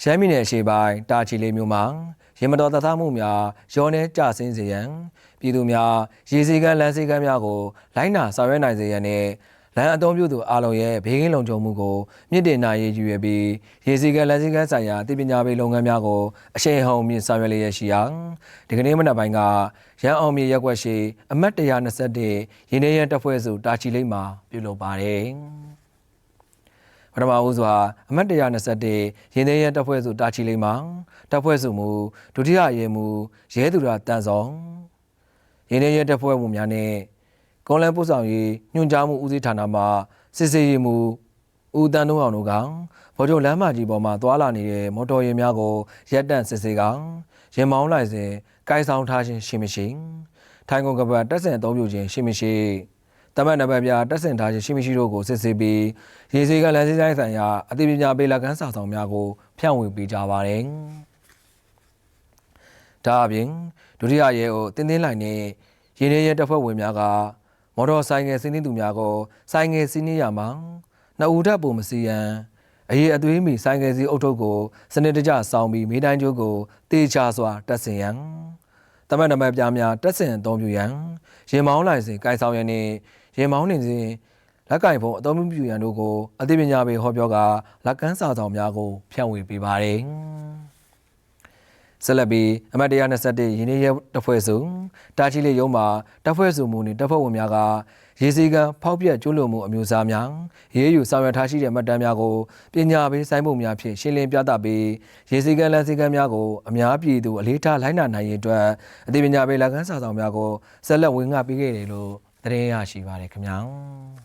ရှမ်းပြည်နယ်အရှေ့ပိုင်းတာချီလေးမြို့မှာရေမတော်တသားမှုများရောနှဲကြဆင်းစေရန်ပြည်သူများရေစီကမ်းလမ်းစီကမ်းများကိုလိုက်နာဆောင်ရွက်နိုင်စေရန်နဲ့လမ်းအသုံးပြုသူအားလုံးရဲ့ဘေးကင်းလုံခြုံမှုကိုမြင့်တင်နိုင်ရေးယူရပြီးရေစီကမ်းလမ်းစီကမ်းဆိုင်ရာတည်ပညာပေးလုပ်ငန်းများကိုအရှိန်အဟုန်မြင့်ဆောင်ရွက်လျက်ရှိရာဒီကနေ့မနက်ပိုင်းကရန်အောင်မြေရပ်ကွက်ရှိအမှတ်121ရင်းနှီးရန်တပ်ဖွဲ့စုတာချီလေးမှာပြုလုပ်ပါတယ်ပထမဦးစွာအမှတ်121ရင်းနှီးရန်တပ်ဖွဲ့စုတာချီလေးမှာတပ်ဖွဲ့စုမှုဒုတိယရဲမှုရဲသူရတန်ဆောင်ရင်းနှီးရန်တပ်ဖွဲ့မှုများနဲ့ကွန်လန်ပို့ဆောင်ရေးညွှန်ကြားမှုဦးစီးဌာနမှစစ်စေးရေးမှုဦးတန်းတို့အောင်တို့ကဗော်ချုပ်လမ်းမကြီးပေါ်မှာသွာလာနေတဲ့မော်တော်ယာဉ်များကိုရပ်တန့်စစ်ဆေးကရင်မောင်းလိုက်စဉ်ကိုင်ဆောင်ထားခြင်းရှိမရှိထိုင်ကုန်ကပတ်တက်ဆင်အသုံးပြုခြင်းရှိမရှိတမန်နံပါတ်ပြတက်ဆင်ထားခြင်းရှိမရှိတို့ကိုစစ်ဆေးပြီးရေစီကလမ်းစီဆိုင်ဆိုင်ရာအသိပညာပေးလက်ကမ်းစာဆောင်များကိုဖြန့်ဝေပေးကြပါတယ်။ဒါအပြင်ဒုတိယရဲကိုတင်းတင်းလိုက်နဲ့ရင်းနှီးရဲတပ်ဖွဲ့ဝင်များကမော်တော်ဆိုင်ငယ်စီးနင်းသူများကိုဆိုင်ငယ်စီးနင်းရမှာနှစ်ဦးထပ်ပုံမစီရန်အရေးအသွေးမီဆိုင်ငယ်စီးအုပ်ထုပ်ကိုစနစ်တကျစောင်းပြီးမိတိုင်းကျိုးကိုတေချာစွာတက်ဆင်ရန်တမန်နံပါတ်ပြများတက်ဆင်အသုံးပြုရန်ရင်မောင်းလိုက်စဉ်ကိုင်ဆောင်ရန်နှင့်ရင်မောင်းနေစဉ်လက်ကင်ဖုံအသုံးပြုရန်တို့ကိုအသိပညာပေးဟောပြောကာလက်ကမ်းစာဆောင်များကိုဖြန့်ဝေပေးပါတယ်။ဆက်လက်ပြီးအမှတ်121ရင်းနှီးရဲတပ်ဖွဲ့စုတာချီလေးရုံးမှာတပ်ဖွဲ့စုမှုနှင့်တပ်ဖွဲ့ဝင်များကရေစီကံဖောက်ပြက်ကျူးလွန်မှုအမျိုးအစားများရေးယူဆောင်ရွက်ထားရှိတဲ့မှတ်တမ်းများကိုပညာပေးစိုင်းပုံများဖြင့်ရှင်းလင်းပြသပြီးရေစီကံလမ်းစီကံများကိုအများပြည်သူအလေးထားလိုက်နာနိုင်ရေးအတွက်အသိပညာပေးလက်ကမ်းစာဆောင်များကိုဆက်လက်ဝင်ငှပေးခဲ့တယ်လို့သတင်းရရှိပါတယ်ခင်ဗျာ။